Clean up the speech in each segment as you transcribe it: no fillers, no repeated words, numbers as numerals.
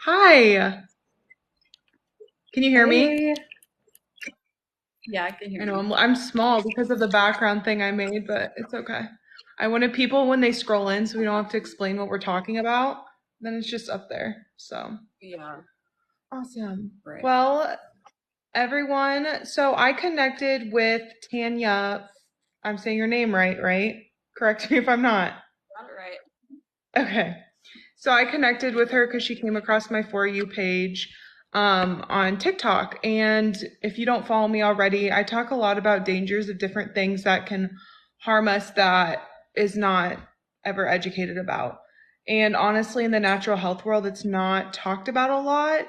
Hi, can you hear me? Hey. Yeah, I can hear I know you. I'm small because of the background thing I made, but it's okay. I wanted people when they scroll in so we don't have to explain what we're talking about. Then it's just up there. So Yeah, awesome. right. Well, everyone, so I connected with Tanya. I'm saying your name right, right? Correct me if I'm not. Got it right. Okay. So I connected with her because she came across my For You page on TikTok. And if you don't follow me already, I talk a lot about dangers of different things that can harm us that is not ever educated about. And honestly, in the natural health world, it's not talked about a lot.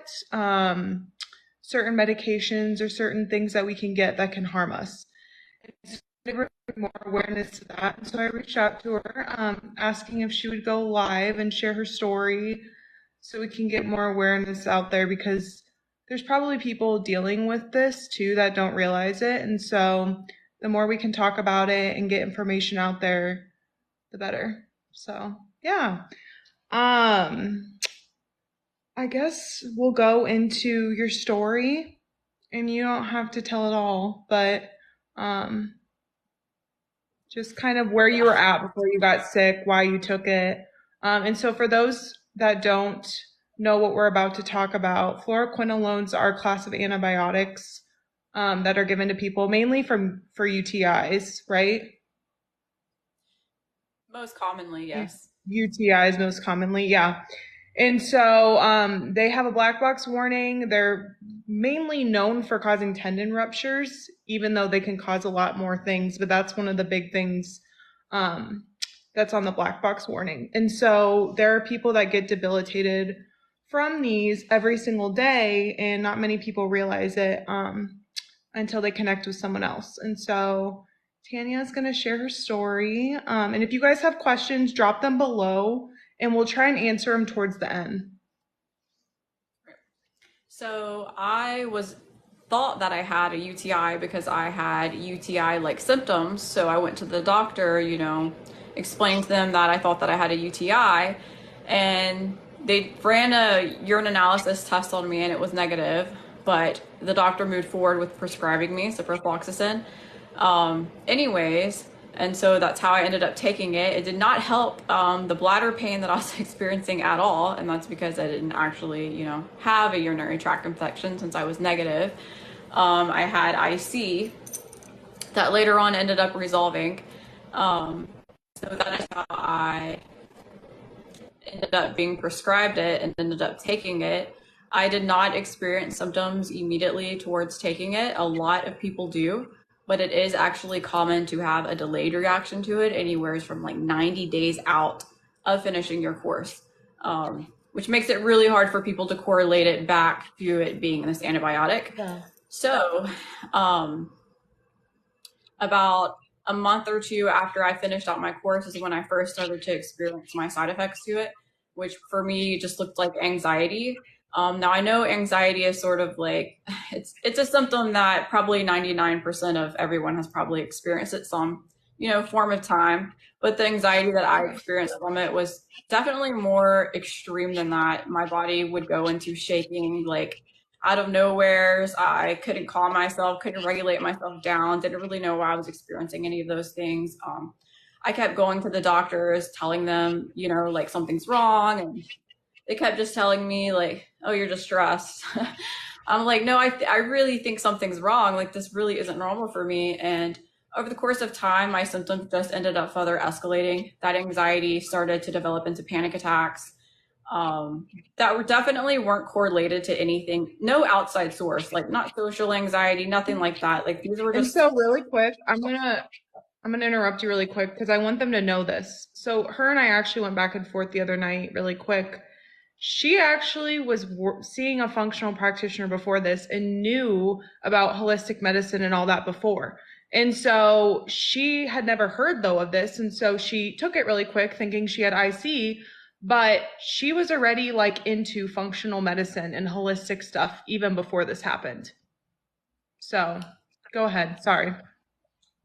Certain medications or certain things that we can get that can harm us to bring more awareness to that. And so I reached out to her, asking if she would go live and share her story so we can get more awareness out there because there's probably people dealing with this too that don't realize it. And so the more we can talk about it and get information out there, the better. So, yeah. Um, I guess we'll go into your story and you don't have to tell it all, but um just kind of where you Yeah. were at before you got sick, why you took it. And so, for those that don't know what we're about to talk about, fluoroquinolones are a class of antibiotics that are given to people mainly for UTIs, right? Most commonly, yes. UTIs most commonly, yeah. And so they have a black box warning. They're mainly known for causing tendon ruptures, even though they can cause a lot more things. But that's one of the big things um, that's on the black box warning. And so there are people that get debilitated from these every single day, and not many people realize it until they connect with someone else. And so Tania is going to share her story. And if you guys have questions, drop them below and we'll try and answer them towards the end. So I was thought that I had a UTI because I had UTI like symptoms. So I went to the doctor, explained to them that I thought that I had a UTI, and they ran a urine analysis test on me and it was negative. But the doctor moved forward with prescribing me ciprofloxacin. Anyways, and so that's how I ended up taking it. It did not help the bladder pain that I was experiencing at all, and that's because I didn't actually, have a urinary tract infection since I was negative. I had IC that later on ended up resolving. So that is how I ended up being prescribed it and ended up taking it. I did not experience symptoms immediately towards taking it. A lot of people do, but it is actually common to have a delayed reaction to it, anywhere from like 90 days out of finishing your course, which makes it really hard for people to correlate it back to it being this antibiotic. Yeah. So, um, about a month or two after I finished out my course is when I first started to experience my side effects to it, which for me just looked like anxiety. Now I know anxiety is sort of like it's a symptom that probably 99% of everyone has probably experienced at some form of time. But the anxiety that I experienced from it was definitely more extreme than that. My body would go into shaking like out of nowheres. I couldn't calm myself, couldn't regulate myself down, didn't really know why I was experiencing any of those things. I kept going to the doctors, telling them, like something's wrong. And they kept just telling me, like, oh, you're just stressed. I'm like, no, I really think something's wrong. Like, this really isn't normal for me. And over the course of time, my symptoms just ended up further escalating. That anxiety started to develop into panic attacks that were definitely weren't correlated to anything, no outside source, like not social anxiety, nothing like that. Like these were And just so really quick, I'm gonna interrupt you really quick because I want them to know this. So her and I actually went back and forth the other night really quick. She actually was seeing a functional practitioner before this and knew about holistic medicine and all that before. And so she had never heard though of this. And so she took it really quick thinking she had IC, but she was already like into functional medicine and holistic stuff even before this happened. So go ahead. Sorry.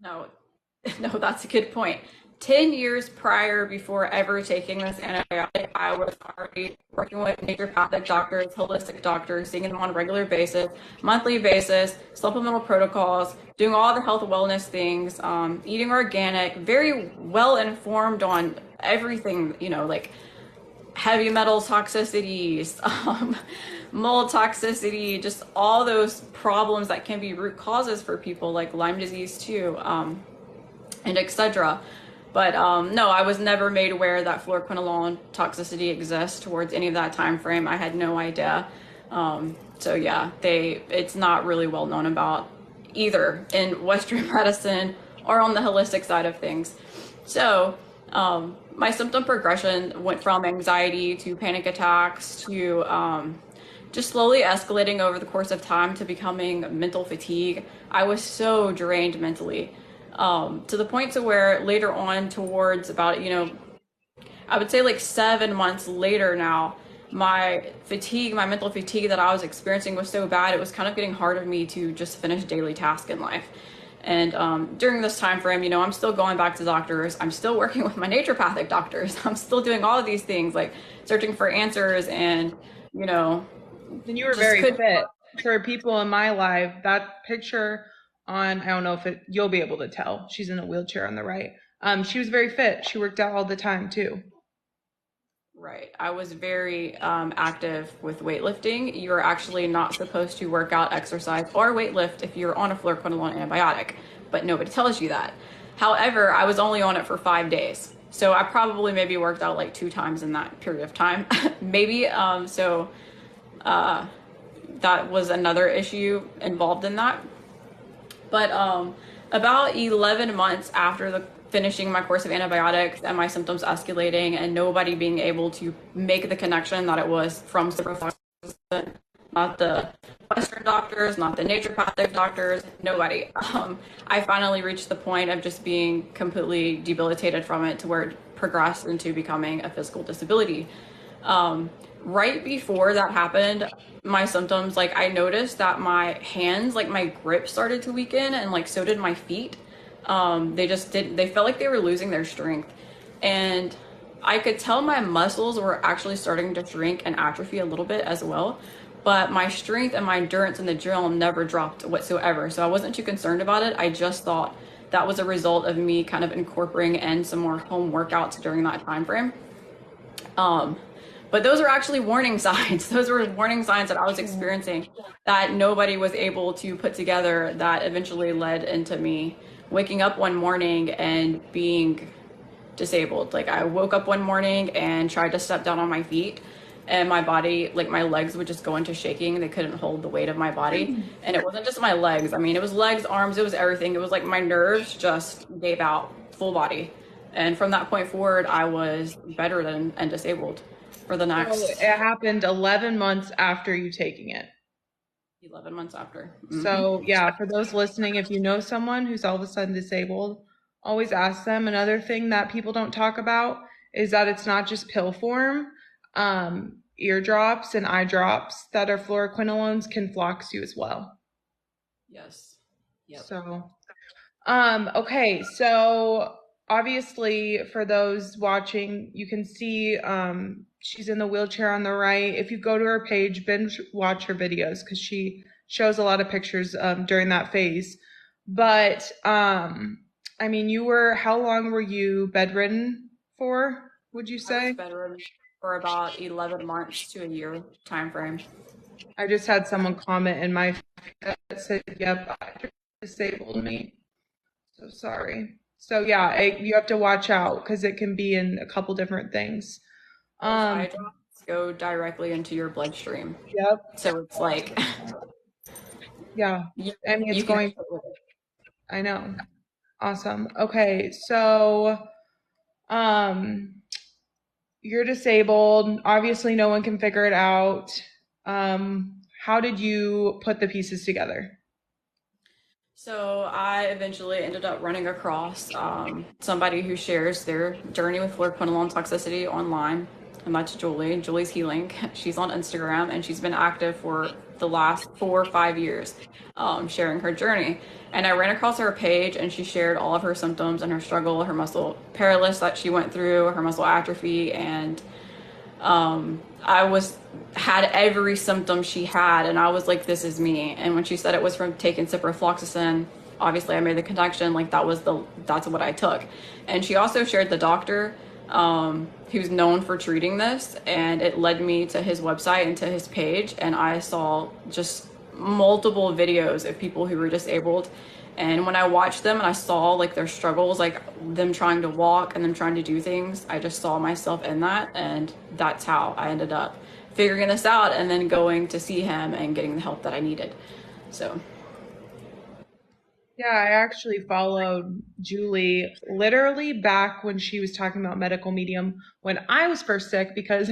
no, no, that's a good point. 10 years prior, before ever taking this antibiotic, I was already working with naturopathic doctors, holistic doctors, seeing them on a regular basis, monthly basis, supplemental protocols, doing all the health wellness things, eating organic, very well informed on everything, like heavy metal toxicities, mold toxicity, just all those problems that can be root causes for people like Lyme disease too, and etc. But no, I was never made aware that fluoroquinolone toxicity exists towards any of that time frame. I had no idea. So yeah, it's not really well known about either in Western medicine or on the holistic side of things. So my symptom progression went from anxiety to panic attacks to just slowly escalating over the course of time to becoming mental fatigue. I was so drained mentally, to the point to where later on, towards about, I would say like 7 months later now, my fatigue, my mental fatigue that I was experiencing was so bad, it was kind of getting hard of me to just finish daily tasks in life. And during this time frame, I'm still going back to doctors. I'm still working with my naturopathic doctors. I'm still doing all of these things, like searching for answers and, And you were very fit. For people in my life, that picture on, I don't know if you'll be able to tell. She's in a wheelchair on the right. She was very fit. She worked out all the time too. Right. I was very active with weightlifting. You're actually not supposed to work out, exercise, or weightlift if you're on a fluoroquinolone antibiotic, but nobody tells you that. However, I was only on it for 5 days. So I probably maybe worked out like 2 times in that period of time, maybe. So that was another issue involved in that. But about 11 months after finishing my course of antibiotics and my symptoms escalating and nobody being able to make the connection that it was from ciprofloxacin, not the Western doctors, not the naturopathic doctors, nobody. I finally reached the point of just being completely debilitated from it to where it progressed into becoming a physical disability. Right before that happened, my symptoms, like I noticed that my hands, like my grip started to weaken, and like so did my feet. They felt like they were losing their strength. And I could tell my muscles were actually starting to shrink and atrophy a little bit as well. But my strength and my endurance in the gym never dropped whatsoever. So I wasn't too concerned about it. I just thought that was a result of me kind of incorporating in some more home workouts during that time frame. But those were actually warning signs. Those were warning signs that I was experiencing that nobody was able to put together, that eventually led into me waking up one morning and being disabled. Like I woke up one morning and tried to step down on my feet, and my body, like my legs would just go into shaking. They couldn't hold the weight of my body. And it wasn't just my legs. I mean, it was legs, arms, it was everything. It was like my nerves just gave out full body. And from that point forward, I was bedridden and disabled for the next. So it happened 11 months after you taking it. 11 months after. So yeah, for those listening, if you know someone who's all of a sudden disabled, always ask them. Another thing that people don't talk about is that it's not just pill form. Ear drops and eye drops that are fluoroquinolones can flox you as well. Yes. Yep. So, okay. So obviously for those watching, you can see, she's in the wheelchair on the right. If you go to her page, binge watch her videos because she shows a lot of pictures during that phase. But I mean, how long were you bedridden for, would you say? I was bedridden for about 11 months to a year time frame. I just had someone comment in my feed that said, yep, I disabled me. So sorry. So yeah, you have to watch out because it can be in a couple different things. Eye drops go directly into your bloodstream. Yep. So it's like, yeah. I mean, it's going. I know. Awesome. Okay, so you're disabled. Obviously, no one can figure it out. How did you put the pieces together? So I eventually ended up running across somebody who shares their journey with fluoroquinolone toxicity online. and that's Julie. Julie's Healing. She's on Instagram, and she's been active for the last 4 or 5 years, sharing her journey. And I ran across her page, and she shared all of her symptoms and her struggle, her muscle paralysis that she went through, her muscle atrophy, and I had every symptom she had, and I was like, this is me. And when she said it was from taking ciprofloxacin, obviously I made the connection, like that's what I took. And she also shared the doctor who's known for treating this, and it led me to his website and to his page, and I saw just multiple videos of people who were disabled. And when I watched them and I saw like their struggles, like them trying to walk and them trying to do things, I just saw myself in that, and that's how I ended up figuring this out and then going to see him and getting the help that I needed. So Yeah, I actually followed Julie literally back when she was talking about medical medium when I was first sick, because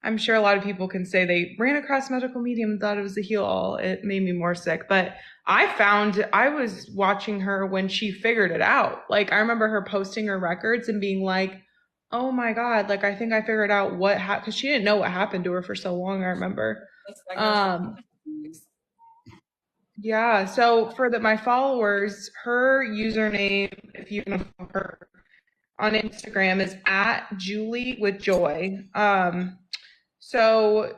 I'm sure a lot of people can say they ran across medical medium and thought it was a heal all. It made me more sick. But I was watching her when she figured it out. Like, I remember her posting her records and being like, oh my God, like, I think I figured out what happened, because she didn't know what happened to her for so long, I remember. Um, yeah, so for my followers, her username, if you want to follow her on Instagram, is at Julie with Joy. So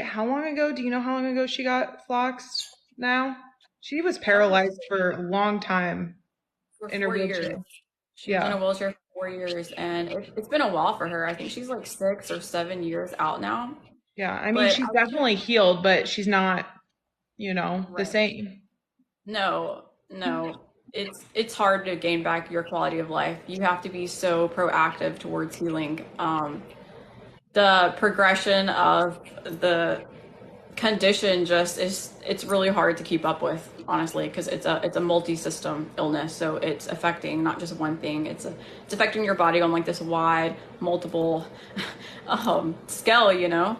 how long ago, do you know how long ago she got flux now? She was paralyzed for a long time for in her 4 years. wheelchair. She was in Yeah. a wheelchair for 4 years, and it's been a while for her. I think she's like 6 or 7 years out now. Yeah. I mean, But she's definitely healed, but she's not, the right. same. No, no. It's hard to gain back your quality of life. You have to be so proactive towards healing. The progression of the condition just it's really hard to keep up with, honestly, because it's a multi-system illness, so it's affecting not just one thing. It's affecting your body on like this wide multiple scale,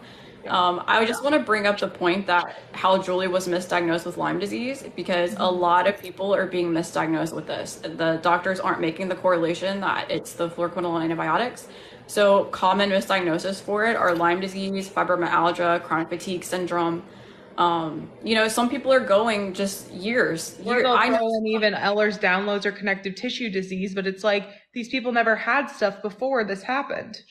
I just want to bring up the point that how Julie was misdiagnosed with Lyme disease, because a lot of people are being misdiagnosed with this. The doctors aren't making the correlation that it's the fluoroquinolone antibiotics. So common misdiagnosis for it are Lyme disease, fibromyalgia, chronic fatigue syndrome. Some people are going just years. Or they'll I know. throw in even Ehlers-Danlos or connective tissue disease, but it's like these people never had stuff before this happened.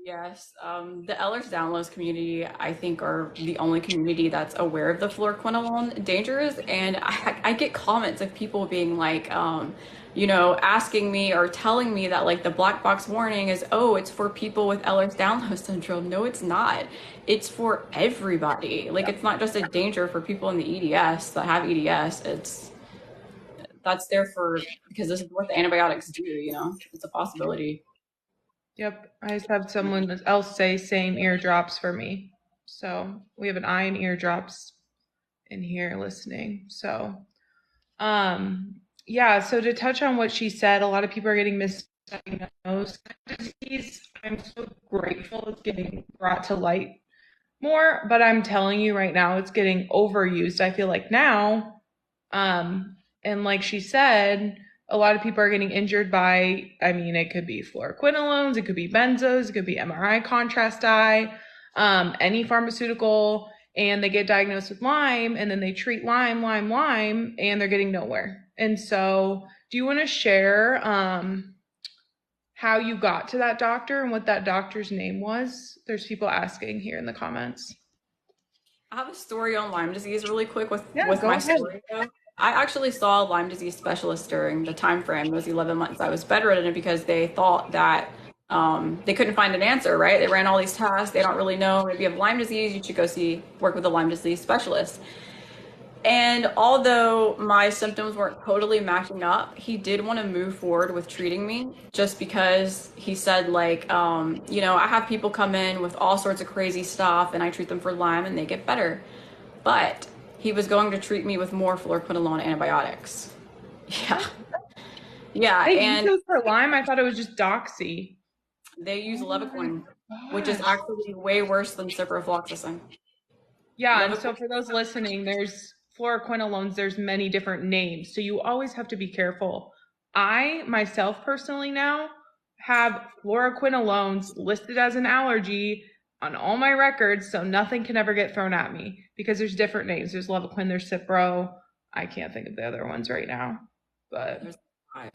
Yes, the Ehlers-Danlos community, I think, are the only community that's aware of the fluoroquinolone dangers. And I get comments of people being like, asking me or telling me that like the black box warning is, oh, it's for people with Ehlers-Danlos syndrome. No, it's not. It's for everybody. Like, it's not just a danger for people in the EDS that have EDS. That's there because this is what the antibiotics do, it's a possibility. Yep, I just have someone else say same eardrops for me. So we have an eye and eardrops in here listening. So, yeah. So to touch on what she said, a lot of people are getting misdiagnosed. Disease, I'm so grateful it's getting brought to light more, but I'm telling you right now, it's getting overused. I feel like now, and like she said, a lot of people are getting injured by, I mean, it could be fluoroquinolones, it could be benzos, it could be MRI contrast dye, any pharmaceutical, and they get diagnosed with Lyme, and then they treat Lyme, and they're getting nowhere. And so, do you want to share how you got to that doctor and what that doctor's name was? There's people asking here in the comments. I have a story on Lyme disease really quick Yeah, with go my ahead. story though. I actually saw a Lyme disease specialist during the time frame. It was 11 months I was bedridden because they thought that they couldn't find an answer, right? They ran all these tests. They don't really know. Maybe you have Lyme disease. You should go work with a Lyme disease specialist. And although my symptoms weren't totally matching up, he did want to move forward with treating me just because he said, like, I have people come in with all sorts of crazy stuff and I treat them for Lyme and they get better. But he was going to treat me with more fluoroquinolone antibiotics. Yeah. Yeah. Hey, you And chose for Lyme? I thought it was just Doxy. they use Oh my Levaquin, which is gosh. actually way worse than ciprofloxacin. Yeah, and so Levaquin. for those listening, there's fluoroquinolones, there's many different names. So you always have to be careful. I myself personally now have fluoroquinolones listed as an allergy on all my records, so nothing can ever get thrown at me because there's different names. There's Levaquin, there's Cipro. I can't think of the other ones right now, but There's 5.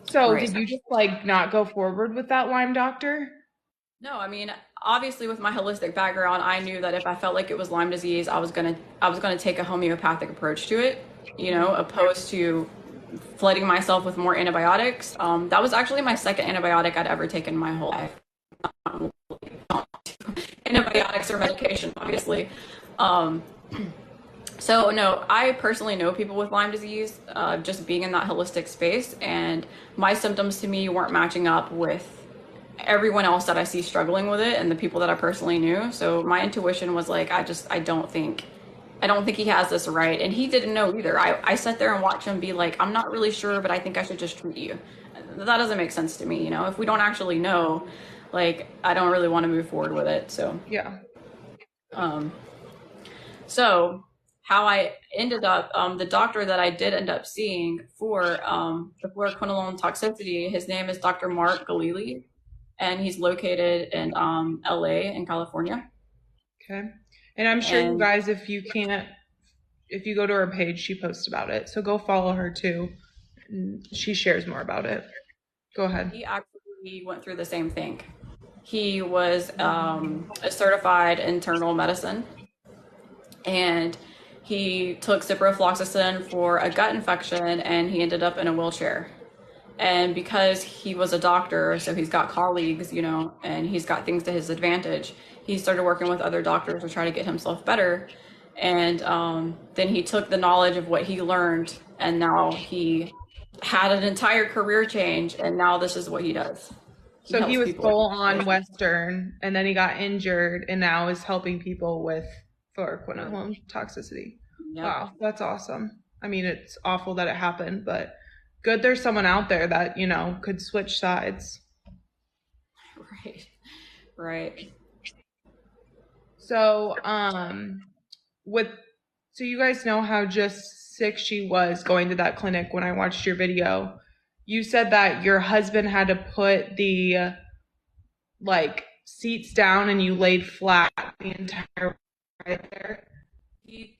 so Right. did you just like not go forward with that Lyme doctor? No, I mean, obviously with my holistic background, I knew that if I felt like it was Lyme disease, I was gonna take a homeopathic approach to it, opposed to flooding myself with more antibiotics. That was actually my second antibiotic I'd ever taken in my whole life. Antibiotics or medication, obviously. Um, so no, I personally know people with Lyme disease, just being in that holistic space, and my symptoms to me weren't matching up with everyone else that I see struggling with it and the people that I personally knew. So my intuition was like, I don't think he has this right. And he didn't know either. I sat there and watched him be like, I'm not really sure, but I think I should just treat you. That doesn't make sense to me. If we don't actually know, like, I don't really want to move forward with it. So, Yeah. um, so how I ended up, the doctor that I did end up seeing for the fluoroquinolone toxicity, his name is Dr. Mark Galili, and he's located in LA in California. Okay. And I'm sure you And guys, if you go to her page, she posts about it. So go follow her too. She shares more about it. Go ahead. he actually went through the same thing. He was a certified internal medicine, and he took ciprofloxacin for a gut infection, and he ended up in a wheelchair. And because he was a doctor, so he's got colleagues, and he's got things to his advantage, he started working with other doctors to try to get himself better. And then he took the knowledge of what he learned, and now he had an entire career change, and now this is what he does. So he helps was people. full on Western, and then he got injured, and now is helping people with fluoroquinolone toxicity. Yep. Wow, that's awesome. I mean, it's awful that it happened, but good there's someone out there that, could switch sides. Right. So, so you guys know how just sick she was going to that clinic when I watched your video. You said that your husband had to put the seats down and you laid flat the entire right there. He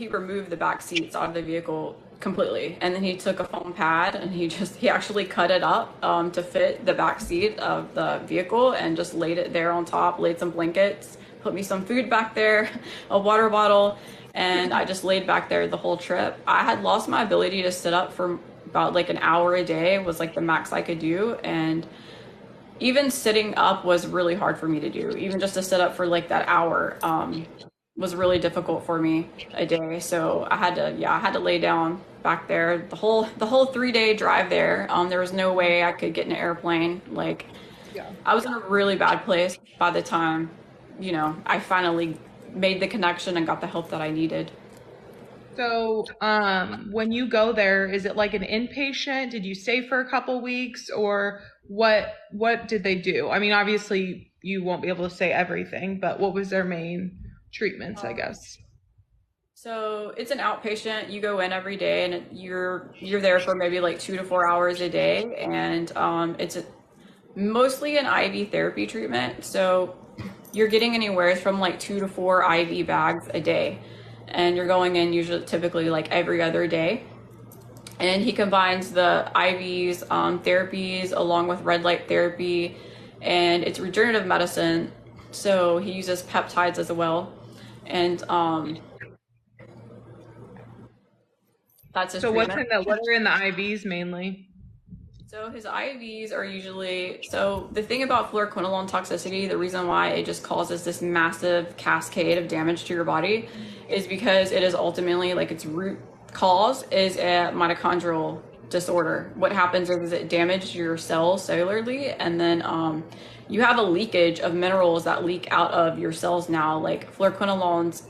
removed the back seats out of the vehicle completely, and then he took a foam pad and he actually cut it up to fit the back seat of the vehicle, and just laid it there on top, laid some blankets, put me some food back there, a water bottle, and I just laid back there the whole trip. I had lost my ability to sit up for about like an hour a day, was like the max I could do, and even sitting up was really hard for me to do. Even just to sit up for like that hour was really difficult for me a day. So I had to lay down back there the whole 3-day drive there. There was no way I could get in an airplane. Like, Yeah. I was in a really bad place by the time, I finally made the connection and got the help that I needed. So, when you go there, is it like an inpatient? Did you stay for a couple weeks, or what did they do? I mean, obviously you won't be able to say everything, but what was their main treatments, I guess? So it's an outpatient. You go in every day, and you're there for maybe like 2 to 4 hours a day, and it's mostly an IV therapy treatment. So you're getting anywhere from like 2 to 4 IV bags a day, and you're going in typically like every other day. And he combines the IVs, therapies, along with red light therapy, and it's regenerative medicine. So he uses peptides as well, and that's his So treatment. what are in the IVs mainly? So his IVs are so the thing about fluoroquinolone toxicity, the reason why it just causes this massive cascade of damage to your body, is because it is ultimately, like, its root cause is a mitochondrial disorder. What happens is it damages your cells cellularly, and then you have a leakage of minerals that leak out of your cells now, like fluoroquinolones.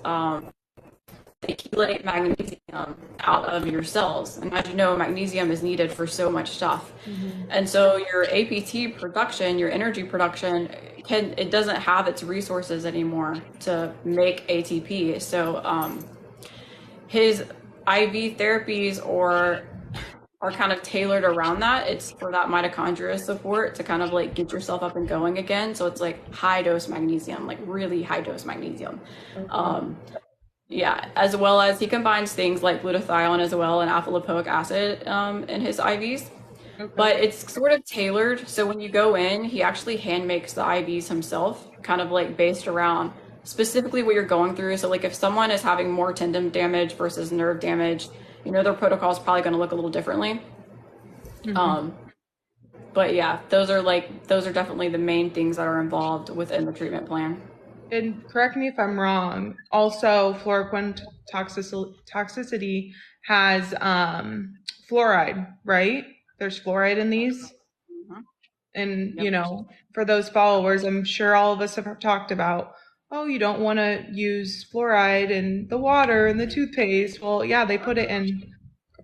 They chelate magnesium out of your cells, and as you know, magnesium is needed for so much stuff. And so your APT production, your energy production, it doesn't have its resources anymore to make ATP. So his IV therapies, or are kind of tailored around that. It's for that mitochondria support to kind of like get yourself up and going again. So it's like high dose magnesium, like really high dose magnesium. Okay. Um, yeah, as well as he combines things like glutathione as well and alpha lipoic acid in his IVs. Okay. But it's sort of tailored. So when you go in, he actually hand makes the IVs himself, kind of like based around specifically what you're going through. So like if someone is having more tendon damage versus nerve damage, their protocol is probably going to look a little differently. Hmm. Um, but yeah, those are definitely the main things that are involved within the treatment plan. And correct me if I'm wrong. Also, fluoroquine toxicity has fluoride, right? There's fluoride in these. Mhm. And, Yep. for those followers, I'm sure all of us have talked about, oh, you don't want to use fluoride in the water and the toothpaste. Well, yeah, they put it in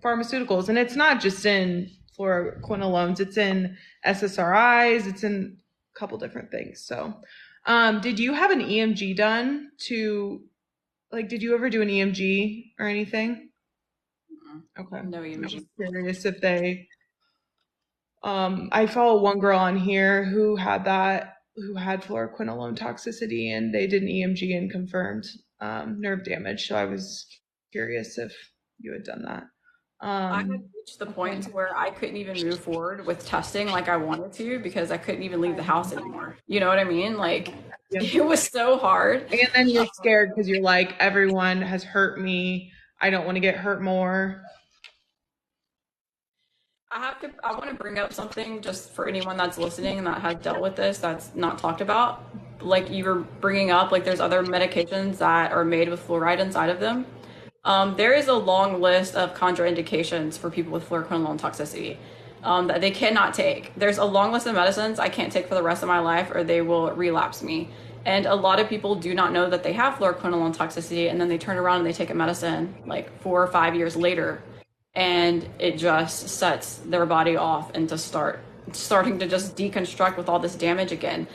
pharmaceuticals. And it's not just in fluoroquinolones, it's in SSRIs, it's in a couple different things. So, did you have an EMG done did you ever do an EMG or anything? Okay. No I'm EMG. just curious if I follow one girl on here who had fluoroquinolone toxicity, and they did an EMG and confirmed nerve damage. So I was curious if you had done that. I had Um, reached the okay. point where I couldn't even move forward with testing like I wanted to because I couldn't even leave the house anymore. You know what I mean? Like Yeah. it was so hard. And then you're scared because you're like, everyone has hurt me. I don't want to get hurt more. I want to bring up something just for anyone that's listening that has dealt with this that's not talked about. Like you were bringing up, like there's other medications that are made with fluoride inside of them. There is a long list of contraindications for people with fluoroquinolone toxicity that they cannot take. There's a long list of medicines I can't take for the rest of my life or they will relapse me. And a lot of people do not know that they have fluoroquinolone toxicity and then they turn around and they take a medicine like 4 or 5 years later and it just sets their body off into starting to just deconstruct with all this damage again.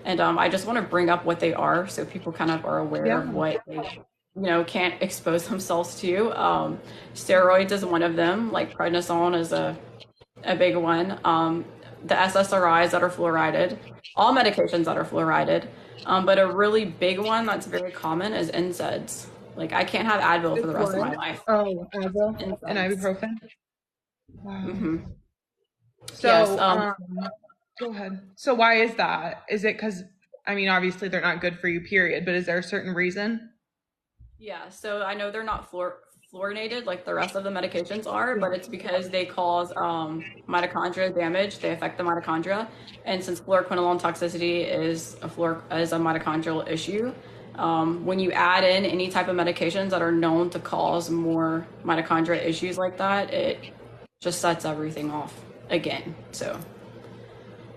And I just want to bring up what they are so people kind of are aware Yeah. of what they can't expose themselves to. Steroids is one of them, like prednisone is a big one. The SSRIs that are fluorided, all medications that are fluorided. But a really big one that's very common is NSAIDs. Like I can't have Advil for It's the rest of what? my life. Oh, Advil and NSAIDs. ibuprofen. Wow. Hmm. Yes. So, go ahead. So why is that? Is it because, I mean, obviously they're not good for you, period, but is there a certain reason? Yeah. So I know they're not fluorinated like the rest of the medications are, Yeah. but it's because they cause mitochondria damage. They affect the mitochondria, and since fluoroquinolone toxicity is a mitochondrial issue, when you add in any type of medications that are known to cause more mitochondria issues like that, it just sets everything off again. So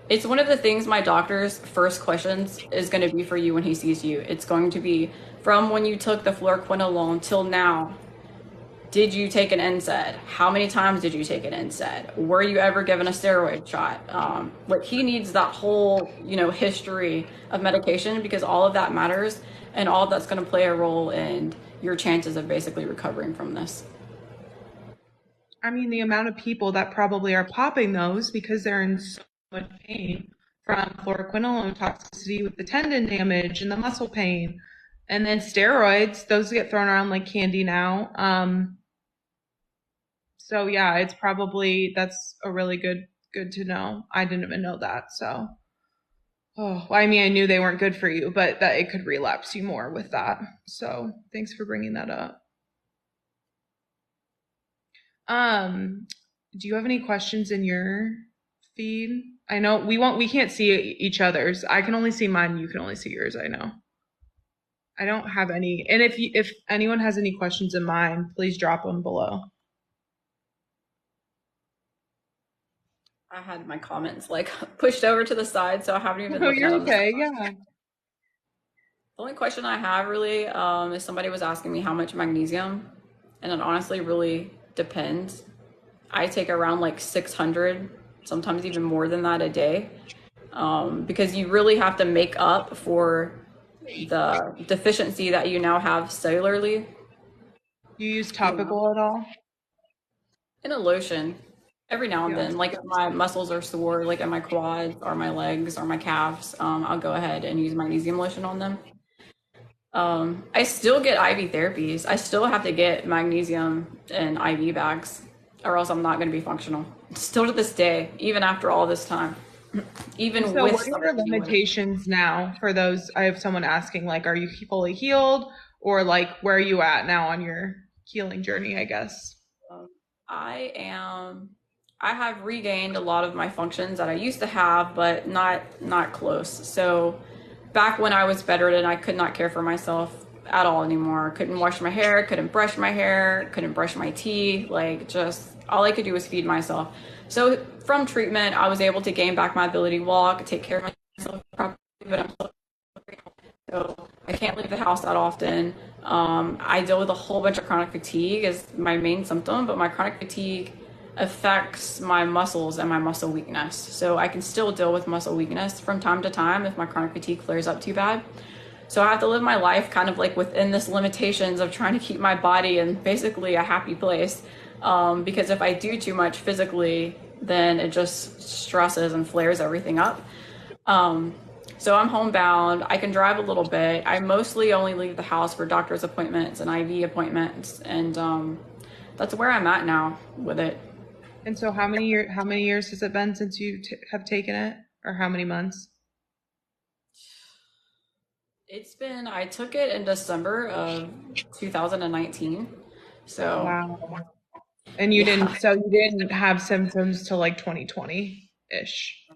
it's one of the things my doctor's first questions is going to be for you when he sees you. It's going to be from when you took the fluoroquinolone till now. Did you take an NSAID? How many times did you take an NSAID? Were you ever given a steroid shot? Like he needs that whole, history of medication because all of that matters and all of that's going to play a role in your chances of basically recovering from this. I mean, the amount of people that probably are popping those because they're in so much pain from fluoroquinolone toxicity with the tendon damage and the muscle pain. And then steroids, those get thrown around like candy now. So yeah, that's a really good to know. I didn't even know that. So, oh, well, I mean, I knew they weren't good for you, but that it could relapse you more with that. So, thanks for bringing that up. Um, do you have any questions in your feed? I know we can't see each other's. I can only see mine, you can only see yours, I know. I don't have any. And if anyone has any questions in mind, please drop them below. I had my comments like pushed over to the side, so I haven't even Oh, looked at you're them. okay. Yeah. The only question I have really is somebody was asking me how much magnesium, and it honestly really depends. I take around like 600, sometimes even more than that a day, because you really have to make up for the deficiency that you now have cellularly. You use You know, topical at all? in a lotion. Every now and Yeah. then, like if my muscles are sore, like in my quads or my legs or my calves, I'll go ahead and use magnesium lotion on them. I still get IV therapies. I still have to get magnesium in IV bags, or else I'm not going to be functional. Still to this day, even after all this time, And even so with what are stuff your I'm dealing with. limitations now for those? I have someone asking, like, are you fully healed, or like where are you at now on your healing journey, I guess? Um, I am. I have regained a lot of my functions that I used to have, but not close. So back when I was bedridden, I could not care for myself at all anymore. Couldn't wash my hair, couldn't brush my hair, couldn't brush my teeth. Like just all I could do was feed myself. So from treatment, I was able to gain back my ability to walk, take care of myself properly, but I'm still so I can't leave the house that often. I deal with a whole bunch of chronic fatigue as my main symptom, but my chronic fatigue affects my muscles and my muscle weakness. So I can still deal with muscle weakness from time to time if my chronic fatigue flares up too bad. So I have to live my life kind of like within this limitations of trying to keep my body in basically a happy place. Because if I do too much physically, then it just stresses and flares everything up. Um, so I'm homebound. I can drive a little bit. I mostly only leave the house for doctor's appointments and IV appointments, and that's where I'm at now with it. And so how many years has it been since you have taken it, or how many months? I took it in December of 2019. So, Wow. And yeah, you didn't have symptoms till like 2020-ish.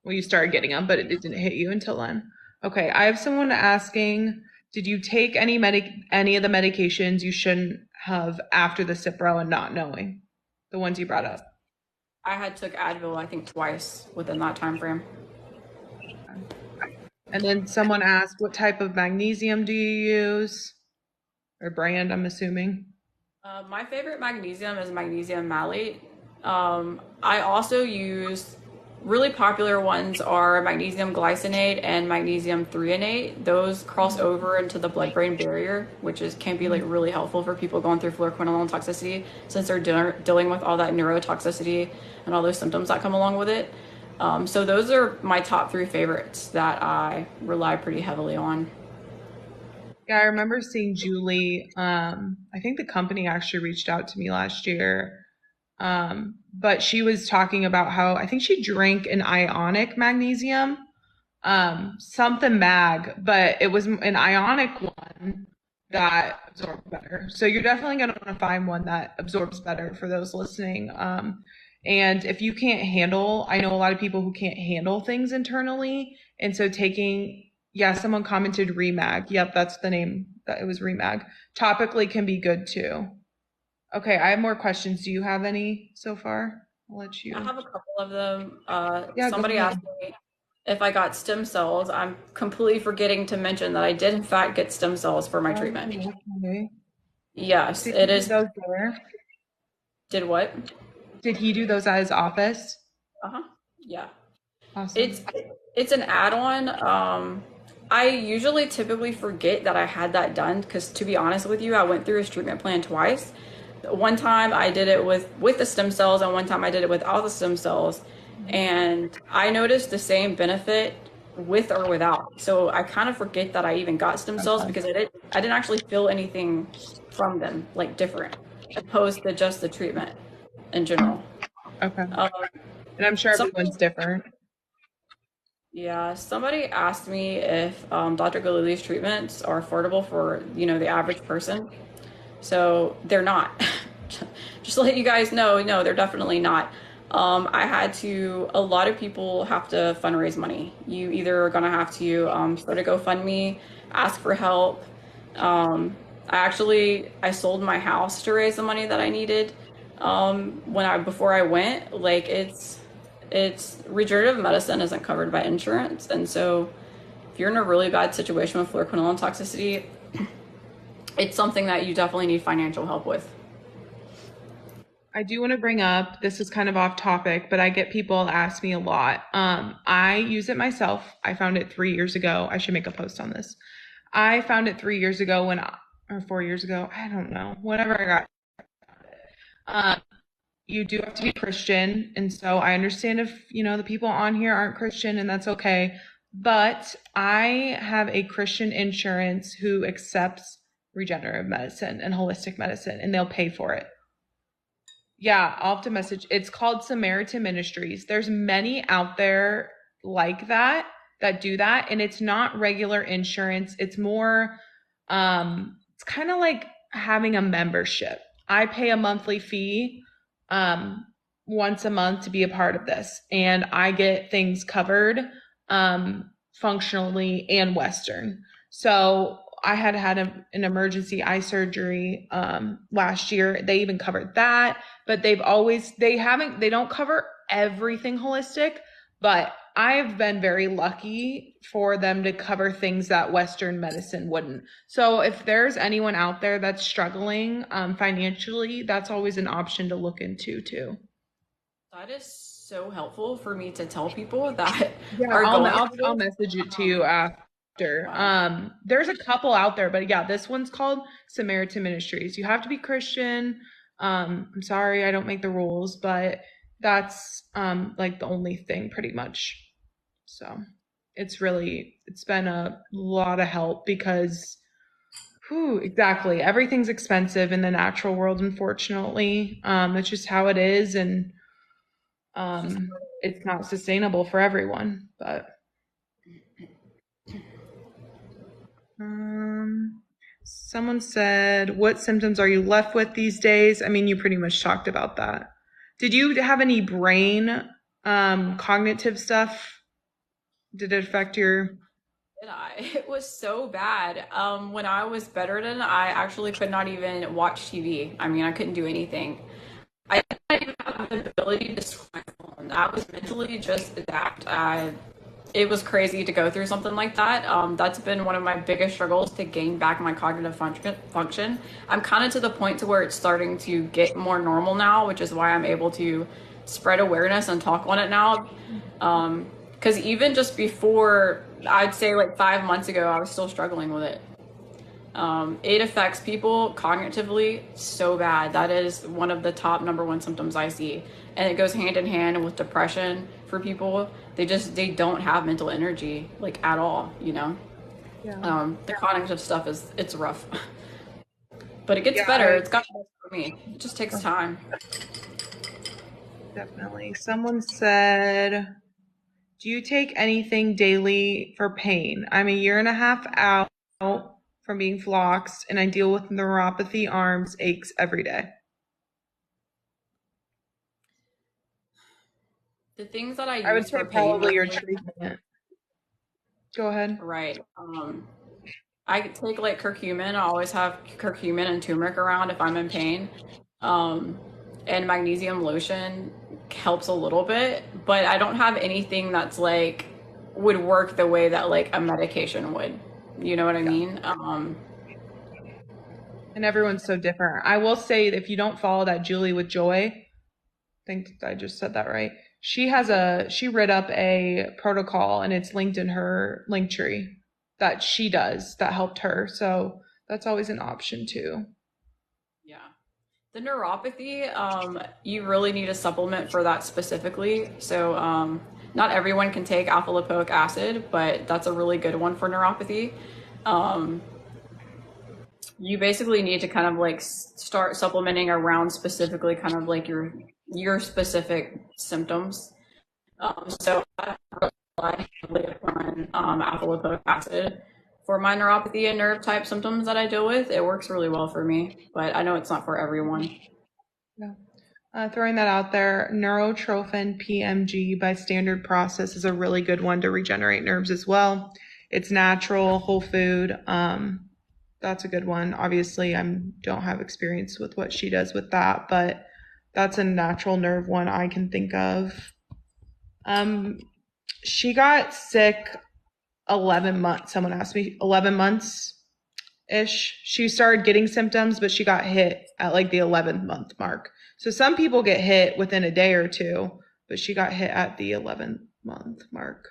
Well, you started getting them, but it didn't hit you until then. Okay, I have someone asking, did you take any of the medications you shouldn't have after the Cipro and not knowing? The ones you brought up. I had took Advil, I think, twice within that time frame. Okay. And then someone asked, what type of magnesium do you use? Or brand, I'm assuming. My favorite magnesium is magnesium malate. I also use really popular ones are magnesium glycinate and magnesium threonate. Those cross over into the blood-brain barrier, which is can be like really helpful for people going through fluoroquinolone toxicity since they're dealing with all that neurotoxicity and all those symptoms that come along with it. So those are my top three favorites that I rely pretty heavily on. Yeah, I remember seeing Julie. I think the company actually reached out to me last year. But she was talking about how I think she drank an ionic magnesium, something mag, but it was an ionic one that absorbed better. So you're definitely going to want to find one that absorbs better for those listening. And if you can't handle, I know a lot of people who can't handle things internally. And so taking, yeah, someone commented Remag. Yep, that's the name. That it was Remag. Topically can be good too. Okay, I have more questions. Do you have any so far? I'll let I you. have a couple of them. Yeah, go Somebody ahead. asked me if I got stem cells. I'm completely forgetting to mention that I did in fact get stem cells for my Oh, treatment. okay. Yes, Did he it do is. those there? Did what? Did he do those at his office? Uh-huh. Yeah. Awesome. It's it's an add-on. I usually typically forget that I had that done because to be honest with you, I went through his treatment plan twice. One time I did it with the stem cells and one time I did it without the stem cells. And I noticed the same benefit with or without. So I kind of forget that I even got stem cells Okay. because I didn't actually feel anything from them like different opposed to just the treatment in general. Okay. Um, And I'm sure somebody everyone's different. Yeah, somebody asked me if Dr. Galili's treatments are affordable for, the average person. So they're not. Just to let you guys know, no, they're definitely not. A lot of people have to fundraise money. You either are gonna have to start a GoFundMe, ask for help. I sold my house to raise the money that I needed before I went. Like it's regenerative medicine isn't covered by insurance, and so if you're in a really bad situation with fluoroquinolone toxicity, it's something that you definitely need financial help with. I do want to bring up, this is kind of off topic, but I get people ask me a lot. I use it myself. I found it 3 years ago. I should make a post on this. I found it 3 years ago or 4 years ago. I don't know. Whenever I got you do have to be Christian. And so I understand if, the people on here aren't Christian, and that's okay. But I have a Christian insurance who accepts regenerative medicine and holistic medicine, and they'll pay for it. Yeah, I'll have to message. It's called Samaritan Ministries. There's many out there like that do that, and it's not regular insurance. It's more it's kind of like having a membership. I pay a monthly fee um once a month to be a part of this, and I get things covered functionally and western. So I had an emergency eye surgery last year. They even covered that, but they don't cover everything holistic, but I've been very lucky for them to cover things that Western medicine wouldn't. So if there's anyone out there that's struggling financially, that's always an option to look into too. That is so helpful for me to tell people that Yeah, are going I'll through this. message it to you after. Wow. There's a couple out there, but yeah, this one's called Samaritan Ministries. You have to be Christian. I'm sorry, I don't make the rules, but that's like the only thing pretty much. So it's been a lot of help because whew, exactly. Everything's expensive in the natural world, unfortunately. That's just how it is, and It's just it's not sustainable for everyone. But someone said, "What symptoms are you left with these days?" I mean, you pretty much talked about that. Did you have any brain cognitive stuff? Did it affect your? did I? It was so bad. When I was bedridden, I actually could not even watch TV. I mean, I couldn't do anything. I didn't even have the ability to swim my phone. I was mentally just adapt. It was crazy to go through something like that. That's been one of my biggest struggles to gain back my cognitive function. I'm kind of to the point to where it's starting to get more normal now, which is why I'm able to spread awareness and talk on it now. Because even just before, I'd say like 5 months ago, I was still struggling with it. It affects people cognitively so bad. That is one of the top number one symptoms I see. And it goes hand in hand with depression for people. They don't have mental energy like at all, you know. Yeah. The cognitive stuff it's rough. But it gets Yeah, better. It's gotten better for me. It just takes time. definitely. Someone said, "Do you take anything daily for pain? I'm a year and a half out from being floxed, and I deal with neuropathy, arms, aches every day." The things that I I would use say for pain, probably your treatment. Go ahead. right? I take like curcumin. I always have curcumin and turmeric around if I'm in pain. Um, and magnesium lotion helps a little bit, but I don't have anything that's like would work the way that like a medication would. You know what I Yeah. mean? And everyone's so different. I will say that if you don't follow that Julie with Joy, I think I just said that right. She writ up a protocol, and it's linked in her link tree that she does that helped her. So that's always an option too. Yeah. The neuropathy, you really need a supplement for that specifically. So, not everyone can take alpha lipoic acid, but that's a really good one for neuropathy. Um, you basically need to kind of like start supplementing around specifically kind of like your specific symptoms. So I rely heavily upon alpha lipoic acid for my neuropathy and nerve type symptoms that I deal with. It works really well for me, but I know it's not for everyone. Yeah. Throwing that out there, Neurotrophin PMG by Standard Process is a really good one to regenerate nerves as well. It's natural, whole food. That's a good one. Obviously, I don't have experience with what she does with that, but that's a natural nerve one I can think of. Um, she got sick 11 months. Someone asked me 11 months ish. She started getting symptoms, but she got hit at like the 11th month mark. So some people get hit within a day or two, but she got hit at the 11th month mark.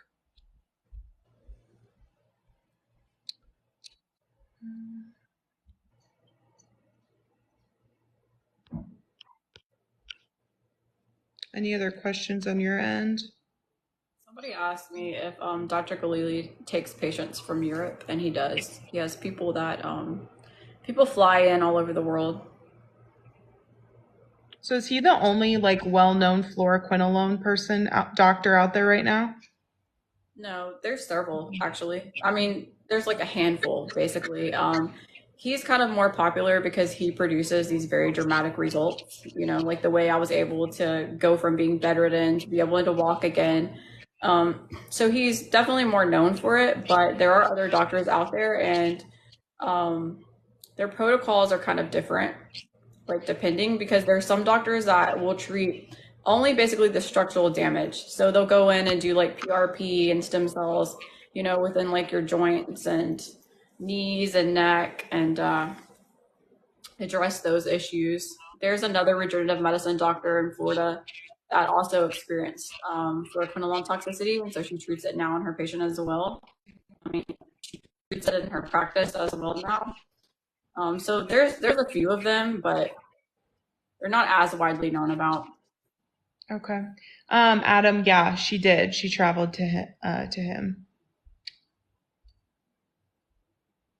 Any other questions on your end? Somebody asked me if Dr. Galili takes patients from Europe, and he does. He has people that people fly in all over the world. So is he the only like well-known fluoroquinolone doctor out there right now? No, there's several actually. I mean, there's like a handful basically. He's kind of more popular because he produces these very dramatic results. You know, like the way I was able to go from being bedridden to be able to walk again. So he's definitely more known for it, but there are other doctors out there, and um, their protocols are kind of different, like depending, because there's some doctors that will treat only basically the structural damage. So they'll go in and do like PRP and stem cells, you know, within like your joints and knees and neck, and address those issues. There's another regenerative medicine doctor in Florida that also experienced fluoroquinolone toxicity, and so she treats it now in her patient as well. I mean, she treats it in her practice as well now. So there's a few of them, but they're not as widely known about. Okay. Adam, yeah, she did. She traveled to him.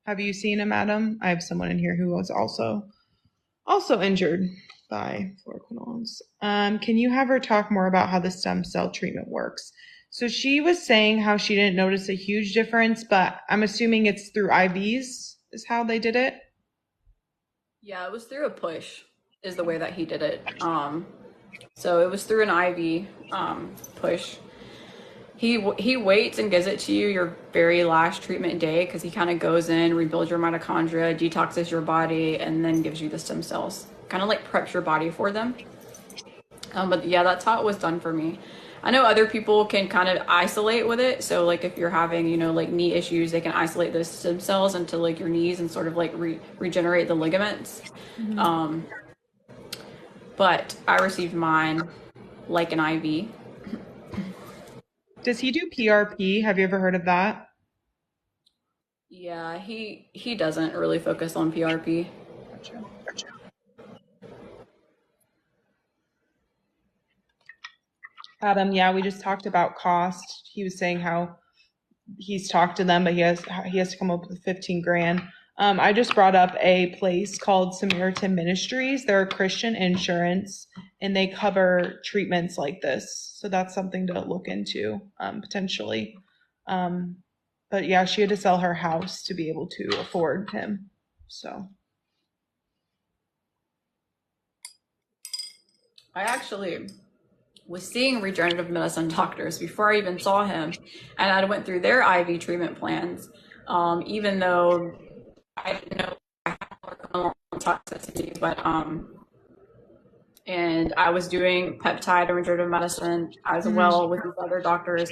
Have you seen him, Adam? I have someone in here who was also injured by fluoroquinolones. Can you have her talk more about how the stem cell treatment works? So she was saying how she didn't notice a huge difference, but I'm assuming it's through IVs is how they did it. Yeah, it was through a push, is the way that he did it. So it was through an IV push. He waits and gives it to you your very last treatment day, because he kind of goes in, rebuilds your mitochondria, detoxes your body, and then gives you the stem cells. Kind of like preps your body for them. But yeah, that's how it was done for me. I know other people can kind of isolate with it. So like if you're having, you know, like knee issues, they can isolate those stem cells into like your knees and sort of like regenerate the ligaments. Um, but I received mine like an IV. Does he do PRP? Have you ever heard of that? Yeah, he doesn't really focus on PRP. Gotcha. Adam, yeah, we just talked about cost. He was saying how he's talked to them, but he has to come up with 15 grand. I just brought up a place called Samaritan Ministries. They're a Christian insurance, and they cover treatments like this. So that's something to look into potentially. Um, but yeah, she had to sell her house to be able to afford him. So I actually was seeing regenerative medicine doctors before I even saw him, and I went through their IV treatment plans, even though I didn't know I had hormonal toxicity, but and I was doing peptide and regenerative medicine as well with these other doctors.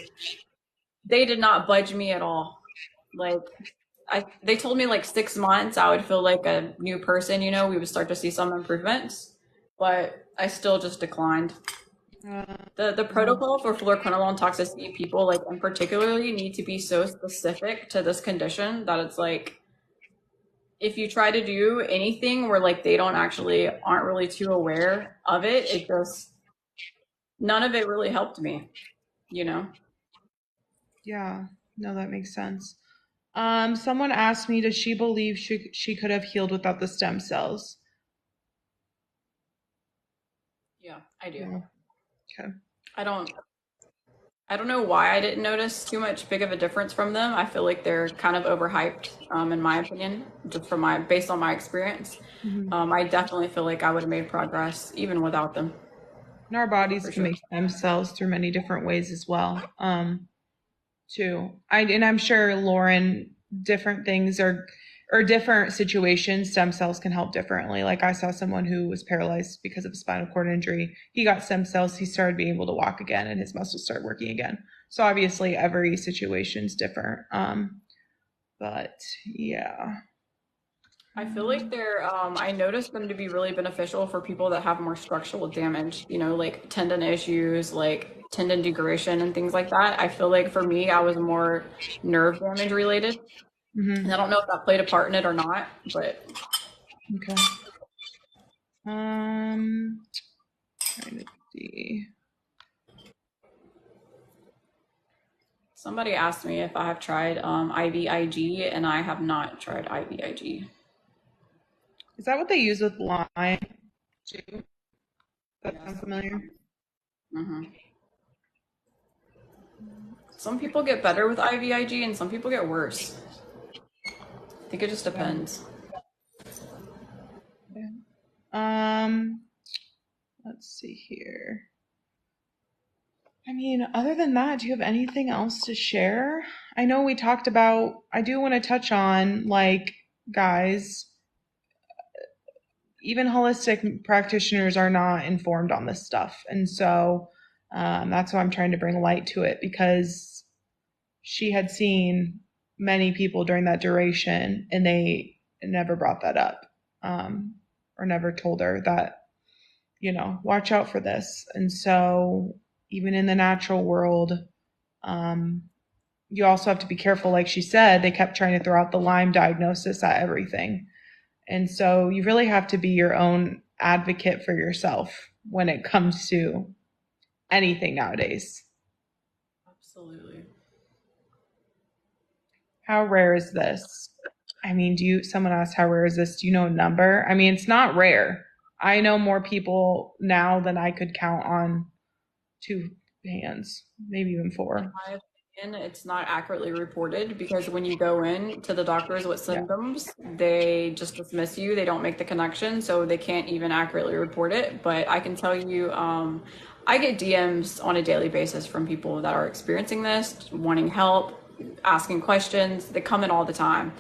They did not budge me at all. Like they told me like 6 months I would feel like a new person. You know, we would start to see some improvements, but I still just declined. The protocol for fluoroquinolone toxicity, people like in particularly need to be so specific to this condition that it's like if you try to do anything where like they don't actually aren't really too aware of it, it just none of it really helped me, you know. yeah, no, that makes sense. Someone asked me, does she believe she could have healed without the stem cells? Yeah, I do. Yeah. Okay. I don't I don't know why I didn't notice too much big of a difference from them. I feel like they're kind of overhyped, in my opinion, just from my based on my experience. Mhm. I definitely feel like I would have made progress even without them, And our bodies for can sure. make stem cells through many different ways as well. Too. I'm sure Lauren, different things or different situations, stem cells can help differently. Like I saw someone who was paralyzed because of a spinal cord injury. He got stem cells, he started being able to walk again and his muscles started working again. So obviously every situation's different. But yeah. I feel like they're, I noticed them to be really beneficial for people that have more structural damage, you know, like tendon issues, like tendon degradation and things like that. I feel like for me, I was more nerve damage related. And I don't know if that played a part in it or not, but Okay. Trying to see. Somebody asked me if I have tried IVIG, and I have not tried IVIG. Is that what they use with Lyme too? That Yes. sound familiar? Hmm. Some people get better with IVIG, and some people get worse. I think it just Yeah. depends. Um, let's see here. I mean, other than that, do you have anything else to share? I know we talked about, I do want to touch on, like, guys, even holistic practitioners are not informed on this stuff. And so that's why I'm trying to bring light to it, because she had seen many people during that duration and they never brought that up, or never told her that, watch out for this. And so even in the natural world, um, you also have to be careful. Like she said, they kept trying to throw out the Lyme diagnosis at everything. And so you really have to be your own advocate for yourself when it comes to anything nowadays. Absolutely. How rare is this? I mean, someone asked, how rare is this? Do you know a number? I mean, it's not rare. I know more people now than I could count on two hands, maybe even In four. my opinion, it's not accurately reported because when you go in to the doctors with Yeah. symptoms, they just dismiss you. They don't make the connection, so they can't even accurately report it. But I can tell you, I get DMs on a daily basis from people that are experiencing this, wanting help, asking questions. They come in all the time.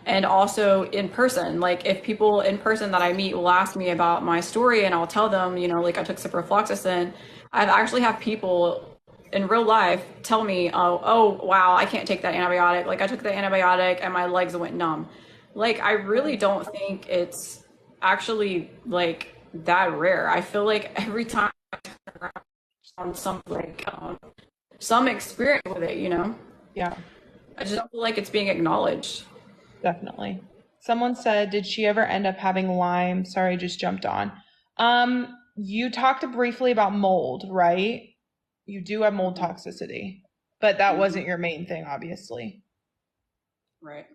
And also in person, like if people in person that I meet will ask me about my story and I'll tell them, like I took ciprofloxacin, I've actually have people in real life tell me, oh, wow, I can't take that antibiotic. Like I took the antibiotic and my legs went numb. Like I really don't think it's actually like that rare. I feel like every time on some some experience with it. Yeah, I just don't feel like it's being acknowledged. definitely. Someone said, did she ever end up having Lyme? Sorry, I just jumped on. You talked briefly about mold, right? You do have mold Mm-hmm. toxicity, but that Mm-hmm. wasn't your main thing, obviously. Right.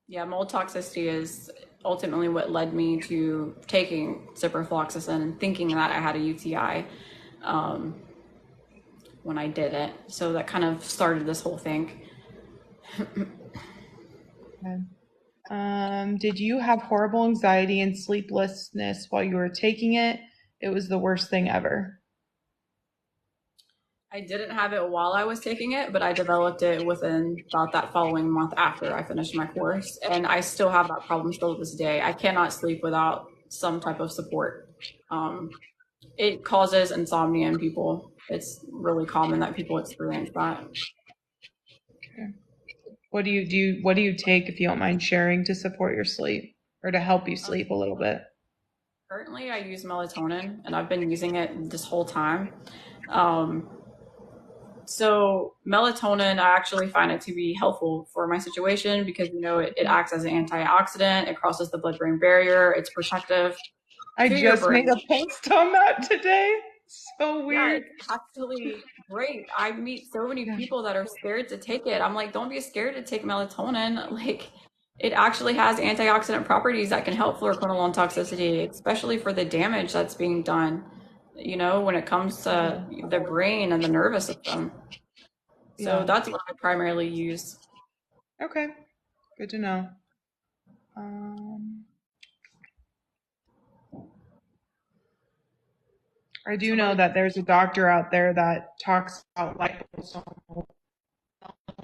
Yeah, mold toxicity is ultimately what led me to taking ciprofloxacin and thinking that I had a UTI um, when I didn't. So that kind of started this whole thing. Okay. Did you have horrible anxiety and sleeplessness while you were taking it? It was the worst thing ever. I didn't have it while I was taking it, but I developed it within about that following month after I finished my course. And I still have that problem still to this day. I cannot sleep without some type of support. Um, it causes insomnia in people. It's really common that people experience that. Okay. What do you do? What do you take, if you don't mind sharing, to support your sleep or to help you Um, sleep a little bit? Currently, I use melatonin, and I've been using it this whole time. Um, so melatonin, I actually find it to be helpful for my situation because it acts as an antioxidant. It crosses the blood-brain barrier. It's protective I to your just made brain. a post on that today. So Yeah, weird. it's actually great. I meet so many Yeah. people that are scared to take it. I'm like, don't be scared to take melatonin. Like, it actually has antioxidant properties that can help fluoroquinolone toxicity, especially for the damage that's being done, when it comes to the brain and the nervous system. So Yeah. that's what I primarily use. Okay. Good to know. Um, I do know Somebody, that there's a doctor out there that talks about liposomal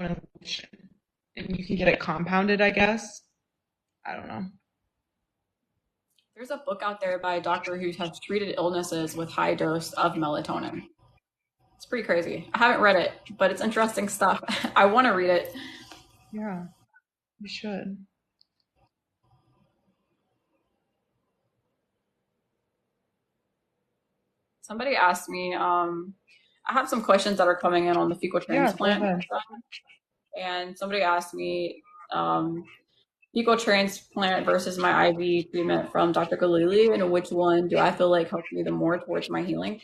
inhalation, and you can get it compounded, I guess. I don't know. there's a book out there by a doctor who has treated illnesses with high dose of melatonin. It's pretty crazy. I haven't read it, but it's interesting stuff. I want to read it. Yeah, you should. Somebody asked me, I have some questions that are coming in on the fecal Yeah, go transplant. ahead. And somebody asked me, fecal transplant versus my IV treatment from Dr. Galili, and which one do I feel like helped me the more towards my healing?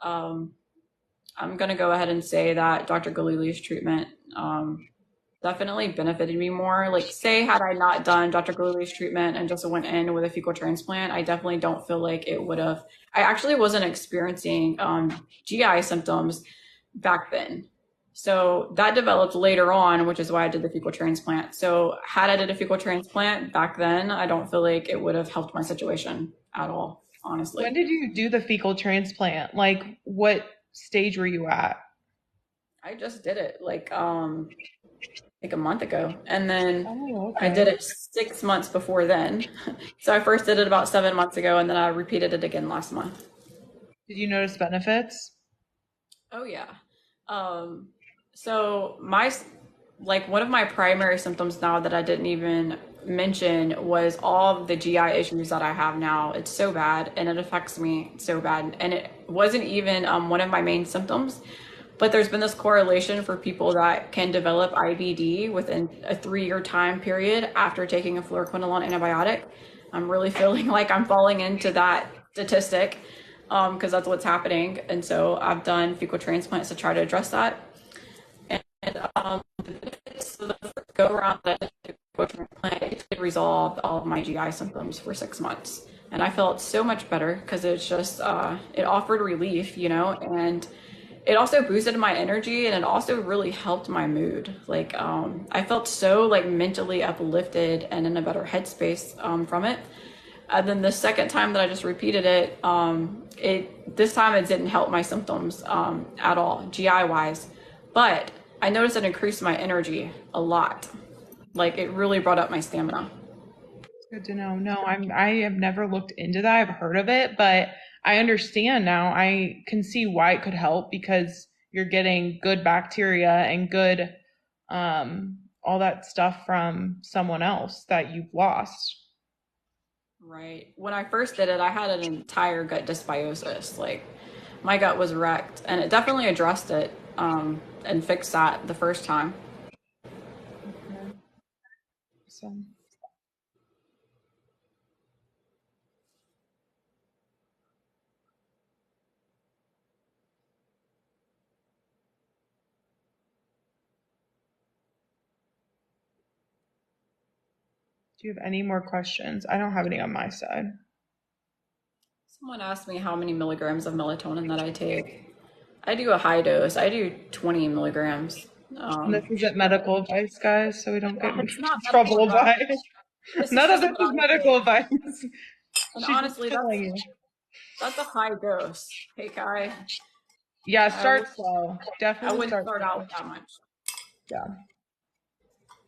Um, I'm going to go ahead and say that Dr. Galili's treatment definitely benefited me more. Like, say, had I not done Dr. Galili's treatment and just went in with a fecal transplant, I definitely don't feel like it would have. I actually wasn't experiencing GI symptoms back then. So that developed later on, which is why I did the fecal transplant. So had I did a fecal transplant back then, I don't feel like it would have helped my situation at all, When honestly. did you do the fecal transplant? Like, what stage were you at? I just did it like a month ago. And then Oh, I did okay. it 6 months before then. So I first did it about 7 months ago, and then I repeated it again last month. Did you notice benefits? Oh yeah. Um, so my like one of my primary symptoms now that I didn't even mention was all of the GI issues that I have now. It's so bad and it affects me so bad. And it wasn't even one of my main symptoms, but there's been this correlation for people that can develop IBD within a 3 year time period after taking a fluoroquinolone antibiotic. I'm really feeling like I'm falling into that statistic because that's what's happening. And so I've done fecal transplants to try to address that. And so the first go around that I did fecal transplant, it resolved all of my GI symptoms for 6 months. And I felt so much better because it's just, it offered relief, and it also boosted my energy and it also really helped my mood. Like, I felt so like mentally uplifted and in a better headspace from it. And then the second time that I just repeated it, this time it didn't help my symptoms at all, GI wise. But I noticed it increased my energy a lot. Like it really brought up my stamina. Good to know. No, I have never looked into that. I've heard of it, but I understand now. I can see why it could help because you're getting good bacteria and good all that stuff from someone else that you've lost. Right. When I first did it, I had an entire gut dysbiosis. Like my gut was wrecked, and it definitely addressed it and fixed that the first time. Okay. So, do you have any more questions? I don't have any on my side. Someone asked me how many milligrams of melatonin that I take. I do a high dose. I do 20 milligrams. And this Um, isn't medical advice, guys, so we don't get in it's not medical trouble advice. by it. This is None of just this what is I medical take. advice. And She's just honestly, telling that's you. that's a high dose. Hey, Kai, Yeah, I would start slow. I Definitely wouldn't start start out slow. with that much. Yeah.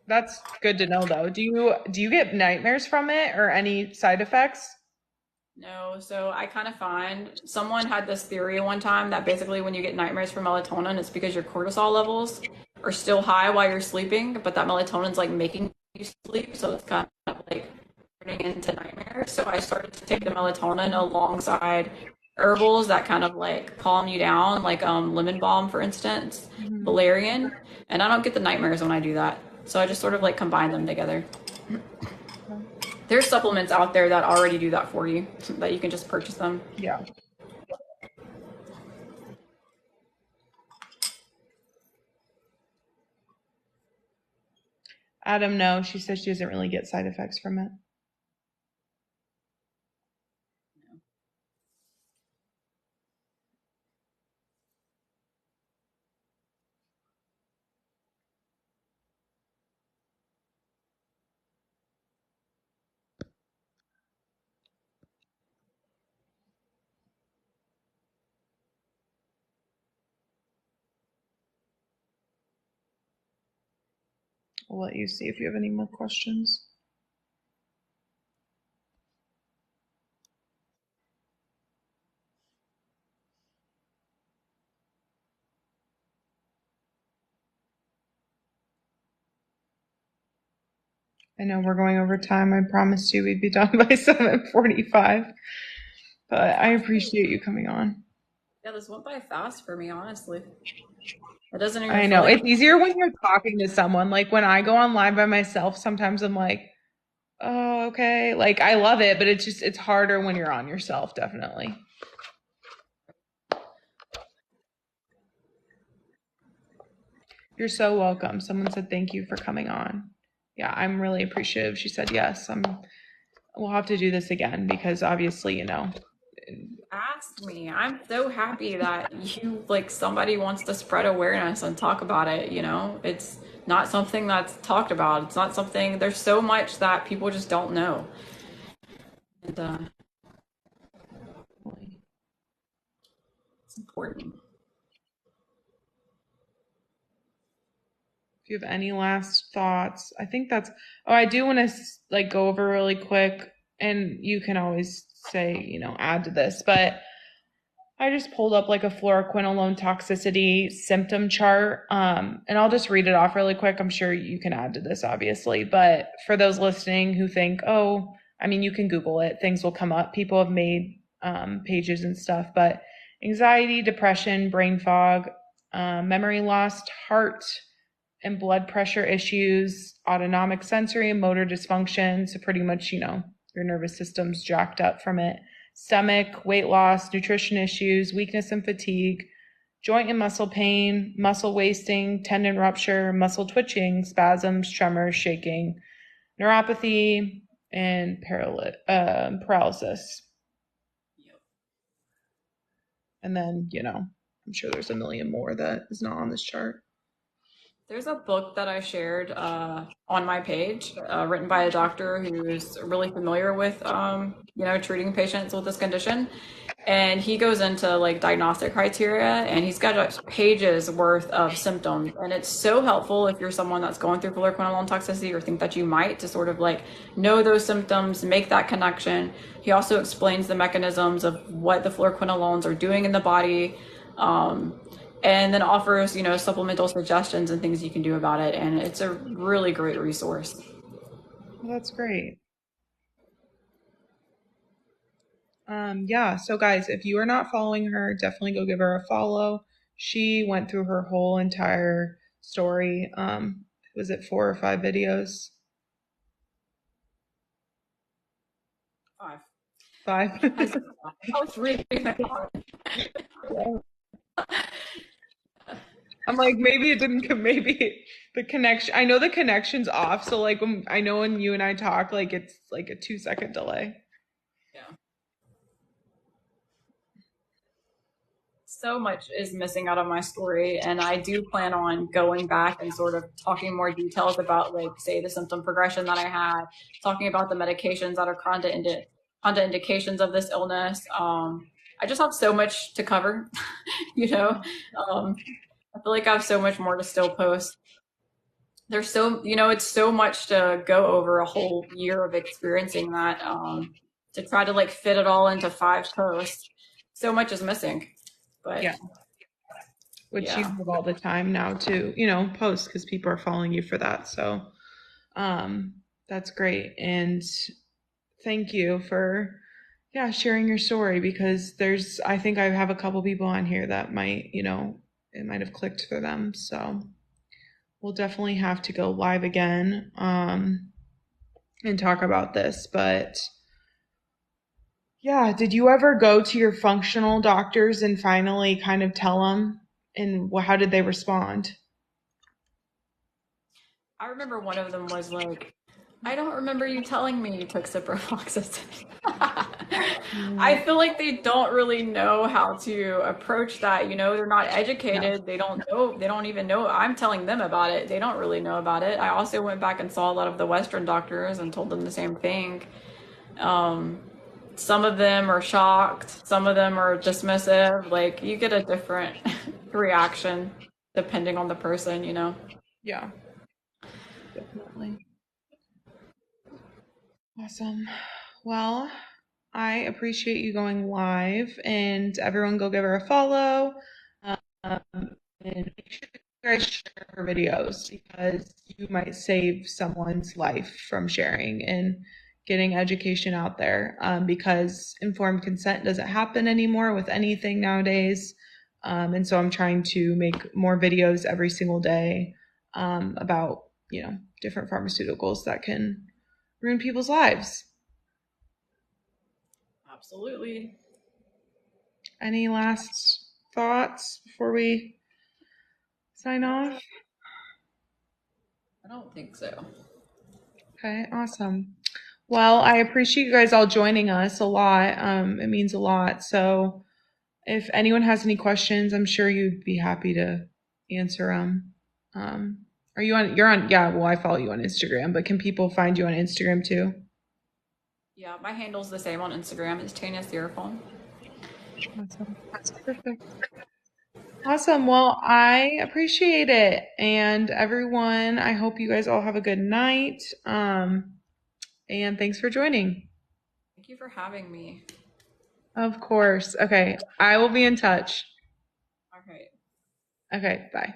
That's good to know though. Do you get nightmares from it or any side effects? No, so I kind of find someone had this theory one time that basically when you get nightmares from melatonin, it's because your cortisol levels are still high while you're sleeping, but that melatonin's like making you sleep, so it's kind of like turning into nightmares. So I started to take the melatonin alongside herbals that kind of like calm you down, like lemon balm, for instance, Mhm. valerian, and I don't get the nightmares when I do that. So I just sort of like combine them together. There's supplements out there that already do that for you, that you can just purchase them. Yeah. Adam, no, she says she doesn't really get side effects from it. I'll let you see if you have any more questions. I know we're going over time. I promised you we'd be done by 7:45, but I appreciate you coming on. Yeah, this went by fast for me, honestly. It doesn't even I feel know. like It's easier when you're talking to someone. Like when I go online by myself, sometimes I'm like, oh, okay. Like I love it, but it's harder when you're on yourself, definitely. You're so welcome. Someone said thank you for coming on. Yeah, I'm really appreciative. She said yes. We'll have to do this again because obviously, Ask me. I'm so happy that you like somebody wants to spread awareness and talk about it, you know? It's not something that's talked about. It's not something there's so much that people just don't know. And it's important. if you have any last thoughts, I think that's, oh, I do want to like go over really quick and you can always say, add to this, but I just pulled up like a fluoroquinolone toxicity symptom chart. And I'll just read it off really quick. I'm sure you can add to this, obviously. But for those listening who think, oh, I mean, you can Google it, things will come up. People have made pages and stuff. But anxiety, depression, brain fog, memory loss, heart and blood pressure issues, autonomic sensory and motor dysfunction. So, pretty much, your nervous system's jacked up from it, stomach, weight loss, nutrition issues, weakness and fatigue, joint and muscle pain, muscle wasting, tendon rupture, muscle twitching, spasms, tremors, shaking, neuropathy, and paralysis. Yep. And then, I'm sure there's a million more that is not on this chart. There's a book that I shared on my page, written by a doctor who's really familiar with, treating patients with this condition. And he goes into like diagnostic criteria, and he's got pages worth of symptoms. And it's so helpful if you're someone that's going through fluoroquinolone toxicity or think that you might, to sort of like know those symptoms, make that connection. He also explains the mechanisms of what the fluoroquinolones are doing in the body. And then offers, supplemental suggestions and things you can do about it. And it's a really great resource. Well, that's great. Yeah, so guys, if you are not following her, definitely go give her a follow. She went through her whole entire story. Was it 4 or 5 videos? 5. 5. I was reading that. I'm like, maybe it didn't maybe the connection. I know the connection's off, so like I know when you and I talk, like it's like a 2-second delay. Yeah. So much is missing out of my story, and I do plan on going back and sort of talking more details about, like, say, the symptom progression that I had, talking about the medications that are contraindications of this illness. I just have so much to cover, you know. I feel like I have so much more to still post. There's it's so much to go over a whole year of experiencing that, to try to like fit it all into 5 posts. So much is missing. But Yeah. Which you yeah. have all the time now to, post because people are following you for that. So that's great. And thank you for sharing your story because I think I have a couple people on here that might, it might have clicked for them. So we'll definitely have to go live again and talk about this. But yeah, did you ever go to your functional doctors and finally kind of tell them? And how did they respond? I remember one of them was like, I don't remember you telling me you took ciprofloxacin. I feel like they don't really know how to approach that. They're not educated. Yeah. They don't know. They don't even know. I'm telling them about it. They don't really know about it. I also went back and saw a lot of the Western doctors and told them the same thing. Some of them are shocked. Some of them are dismissive. Like, you get a different reaction depending on the person. Yeah, definitely. Awesome. Well, I appreciate you going live, and everyone go give her a follow. Um, and make sure you guys share her videos because you might save someone's life from sharing and getting education out there. Because informed consent doesn't happen anymore with anything nowadays. And so I'm trying to make more videos every single day about, different pharmaceuticals that can ruin people's lives. Absolutely. Any last thoughts before we sign off? I don't think so. Okay, awesome. Well, I appreciate you guys all joining us a lot. It means a lot. So if anyone has any questions, I'm sure you'd be happy to answer them. Are you on, you're on, yeah, well, I follow you on Instagram, but can people find you on Instagram too? Yeah, my handle's the same on Instagram. It's Tania Therophone. Awesome. Perfect. Awesome. Well, I appreciate it. And everyone, I hope you guys all have a good night. And thanks for joining. Thank you for having me. Of course. Okay. I will be in touch. All right. Okay. Bye.